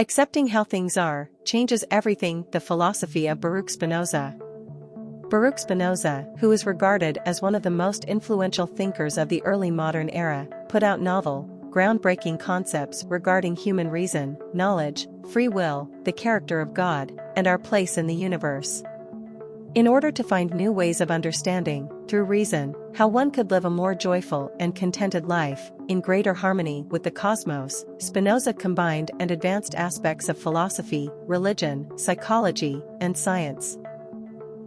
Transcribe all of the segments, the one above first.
Accepting how things are changes everything. The Philosophy of Baruch Spinoza. Baruch Spinoza, who is regarded as one of the most influential thinkers of the early modern era, put out novel, groundbreaking concepts regarding human reason, knowledge, free will, the character of God, and our place in the universe. In order to find new ways of understanding, through reason, how one could live a more joyful and contented life, in greater harmony with the cosmos, Spinoza combined and advanced aspects of philosophy, religion, psychology, and science.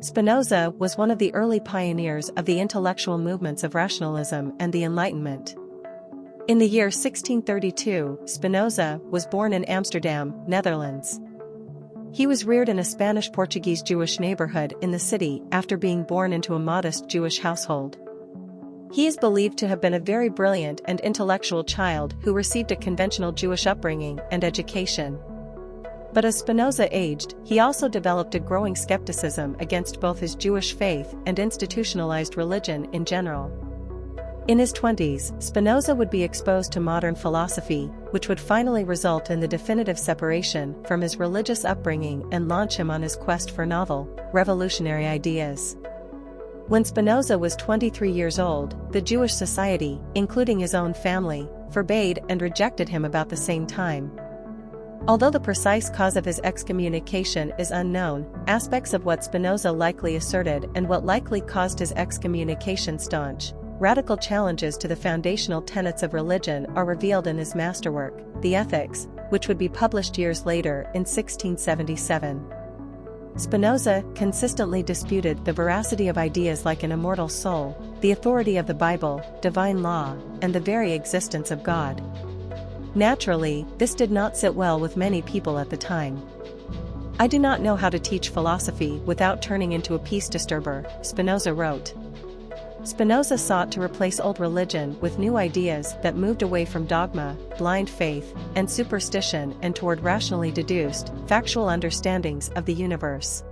Spinoza was one of the early pioneers of the intellectual movements of rationalism and the Enlightenment. In the year 1632, Spinoza was born in Amsterdam, Netherlands. He was reared in a Spanish-Portuguese Jewish neighborhood in the city after being born into a modest Jewish household. He is believed to have been a very brilliant and intellectual child who received a conventional Jewish upbringing and education. But as Spinoza aged, he also developed a growing skepticism against both his Jewish faith and institutionalized religion in general. In his 20s, Spinoza would be exposed to modern philosophy, which would finally result in the definitive separation from his religious upbringing and launch him on his quest for novel, revolutionary ideas. When Spinoza was 23 years old, the Jewish society, including his own family, forbade and rejected him about the same time. Although the precise cause of his excommunication is unknown, aspects of what Spinoza likely asserted and what likely caused his excommunication staunch, radical challenges to the foundational tenets of religion are revealed in his masterwork, The Ethics, which would be published years later in 1677. Spinoza consistently disputed the veracity of ideas like an immortal soul, the authority of the Bible, divine law, and the very existence of God. Naturally, this did not sit well with many people at the time. "I do not know how to teach philosophy without turning into a peace disturber," Spinoza wrote. Spinoza sought to replace old religion with new ideas that moved away from dogma, blind faith, and superstition and toward rationally deduced, factual understandings of the universe.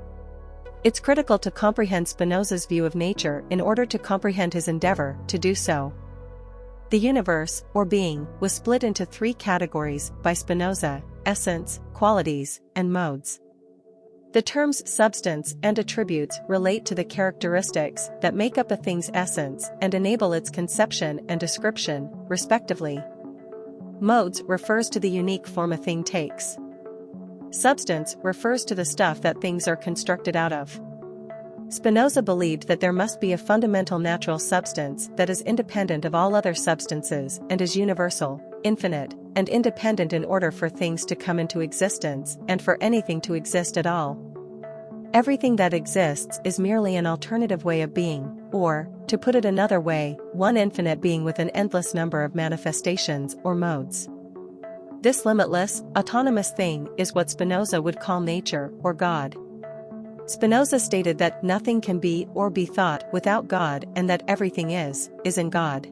It's critical to comprehend Spinoza's view of nature in order to comprehend his endeavor to do so. The universe, or being, was split into three categories by Spinoza: essence, qualities, and modes. The terms substance and attributes relate to the characteristics that make up a thing's essence and enable its conception and description, respectively. Modes refers to the unique form a thing takes. Substance refers to the stuff that things are constructed out of. Spinoza believed that there must be a fundamental natural substance that is independent of all other substances and is universal, infinite, and independent in order for things to come into existence and for anything to exist at all. Everything that exists is merely an alternative way of being, or, to put it another way, one infinite being with an endless number of manifestations or modes. This limitless, autonomous thing is what Spinoza would call nature or God. Spinoza stated that nothing can be or be thought without God and that everything is in God.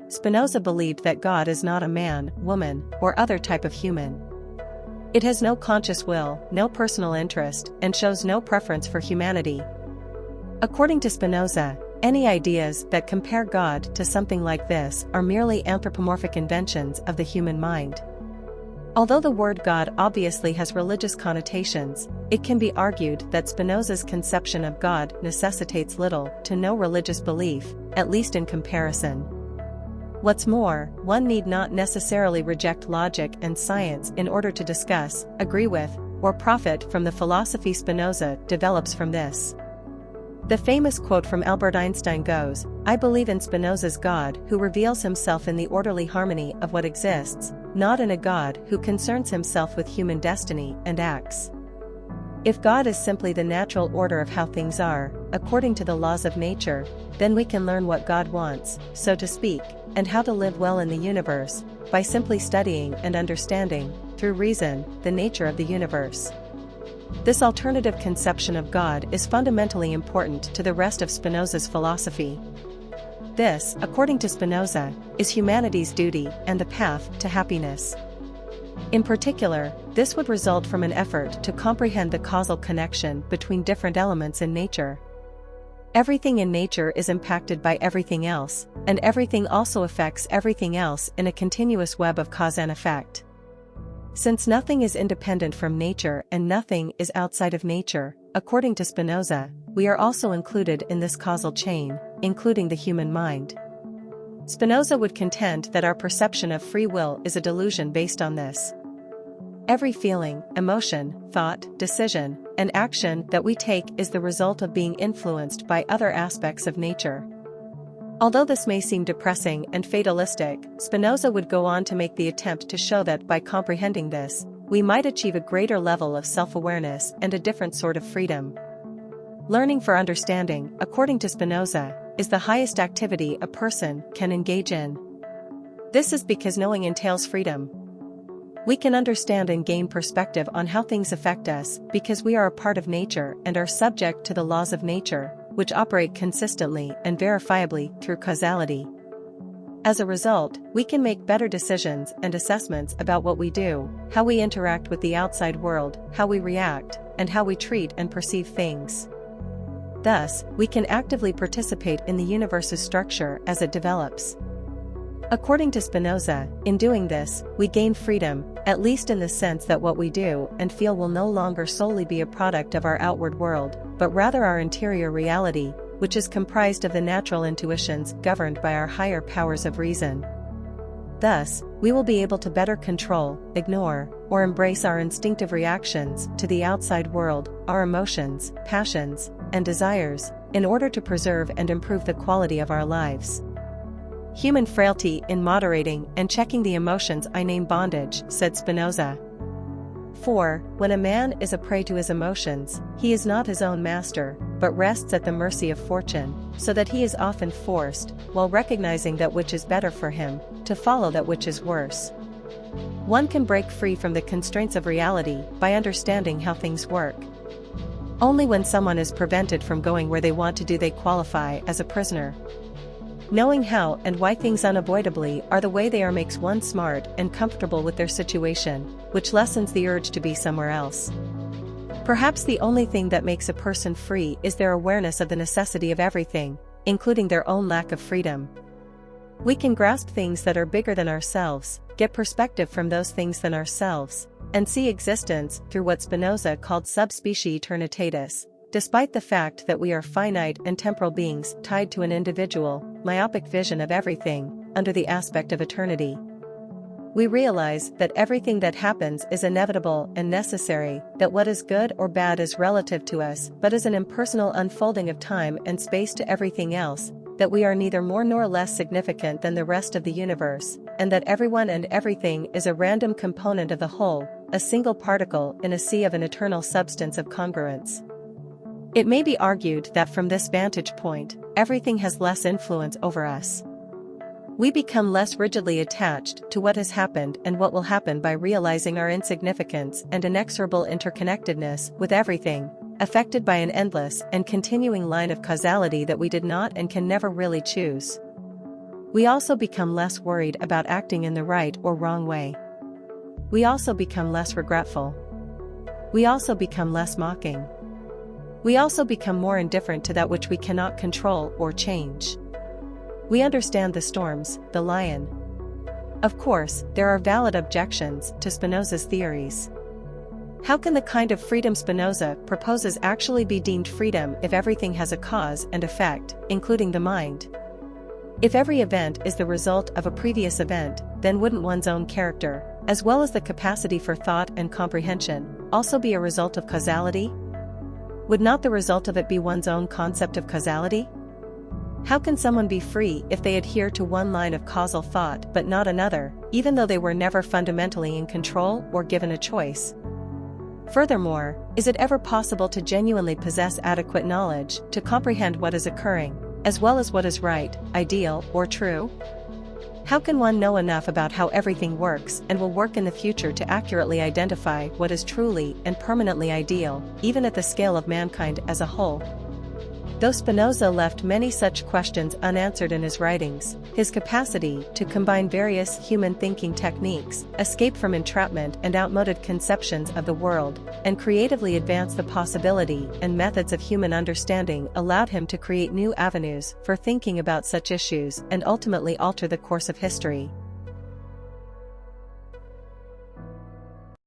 Spinoza believed that God is not a man, woman, or other type of human. It has no conscious will, no personal interest, and shows no preference for humanity. According to Spinoza, any ideas that compare God to something like this are merely anthropomorphic inventions of the human mind. Although the word God obviously has religious connotations, it can be argued that Spinoza's conception of God necessitates little to no religious belief, at least in comparison. What's more, one need not necessarily reject logic and science in order to discuss, agree with, or profit from the philosophy Spinoza develops from this. The famous quote from Albert Einstein goes, "I believe in Spinoza's God who reveals himself in the orderly harmony of what exists, not in a God who concerns himself with human destiny and acts." If God is simply the natural order of how things are, according to the laws of nature, then we can learn what God wants, so to speak, and how to live well in the universe, by simply studying and understanding, through reason, the nature of the universe. This alternative conception of God is fundamentally important to the rest of Spinoza's philosophy. This, according to Spinoza, is humanity's duty and the path to happiness. In particular, this would result from an effort to comprehend the causal connection between different elements in nature. Everything in nature is impacted by everything else, and everything also affects everything else in a continuous web of cause and effect. Since nothing is independent from nature and nothing is outside of nature, according to Spinoza, we are also included in this causal chain, including the human mind. Spinoza would contend that our perception of free will is a delusion based on this. Every feeling, emotion, thought, decision, and action that we take is the result of being influenced by other aspects of nature. Although this may seem depressing and fatalistic, Spinoza would go on to make the attempt to show that by comprehending this, we might achieve a greater level of self-awareness and a different sort of freedom. Learning for understanding, according to Spinoza, is the highest activity a person can engage in. This is because knowing entails freedom. We can understand and gain perspective on how things affect us because we are a part of nature and are subject to the laws of nature, which operate consistently and verifiably through causality. As a result, we can make better decisions and assessments about what we do, how we interact with the outside world, how we react, and how we treat and perceive things. Thus, we can actively participate in the universe's structure as it develops. According to Spinoza, in doing this, we gain freedom, at least in the sense that what we do and feel will no longer solely be a product of our outward world, but rather our interior reality, which is comprised of the natural intuitions governed by our higher powers of reason. Thus, we will be able to better control, ignore, or embrace our instinctive reactions to the outside world, our emotions, passions, and desires, in order to preserve and improve the quality of our lives. Human frailty in moderating and checking the emotions I name bondage, said Spinoza. For, when a man is a prey to his emotions, he is not his own master, but rests at the mercy of fortune, so that he is often forced, while recognizing that which is better for him, to follow that which is worse. One can break free from the constraints of reality by understanding how things work. Only when someone is prevented from going where they want to do they qualify as a prisoner. Knowing how and why things unavoidably are the way they are makes one smart and comfortable with their situation, which lessens the urge to be somewhere else. Perhaps the only thing that makes a person free is their awareness of the necessity of everything, including their own lack of freedom. We can grasp things that are bigger than ourselves, get perspective from those things than ourselves, and see existence through what Spinoza called subspecie eternitatis, despite the fact that we are finite and temporal beings tied to an individual, myopic vision of everything, under the aspect of eternity. We realize that everything that happens is inevitable and necessary, that what is good or bad is relative to us but is an impersonal unfolding of time and space to everything else, that we are neither more nor less significant than the rest of the universe, and that everyone and everything is a random component of the whole, a single particle in a sea of an eternal substance of congruence. It may be argued that from this vantage point, everything has less influence over us. We become less rigidly attached to what has happened and what will happen by realizing our insignificance and inexorable interconnectedness with everything, affected by an endless and continuing line of causality that we did not and can never really choose. We also become less worried about acting in the right or wrong way. We also become less regretful. We also become less mocking. We also become more indifferent to that which we cannot control or change. We understand the storms, the lion. Of course, there are valid objections to Spinoza's theories. How can the kind of freedom Spinoza proposes actually be deemed freedom if everything has a cause and effect, including the mind? If every event is the result of a previous event, then wouldn't one's own character, as well as the capacity for thought and comprehension, also be a result of causality? Would not the result of it be one's own concept of causality? How can someone be free if they adhere to one line of causal thought but not another, even though they were never fundamentally in control or given a choice? Furthermore, is it ever possible to genuinely possess adequate knowledge to comprehend what is occurring, as well as what is right, ideal, or true? How can one know enough about how everything works and will work in the future to accurately identify what is truly and permanently ideal, even at the scale of mankind as a whole? Though Spinoza left many such questions unanswered in his writings, his capacity to combine various human thinking techniques, escape from entrapment and outmoded conceptions of the world, and creatively advance the possibility and methods of human understanding allowed him to create new avenues for thinking about such issues and ultimately alter the course of history.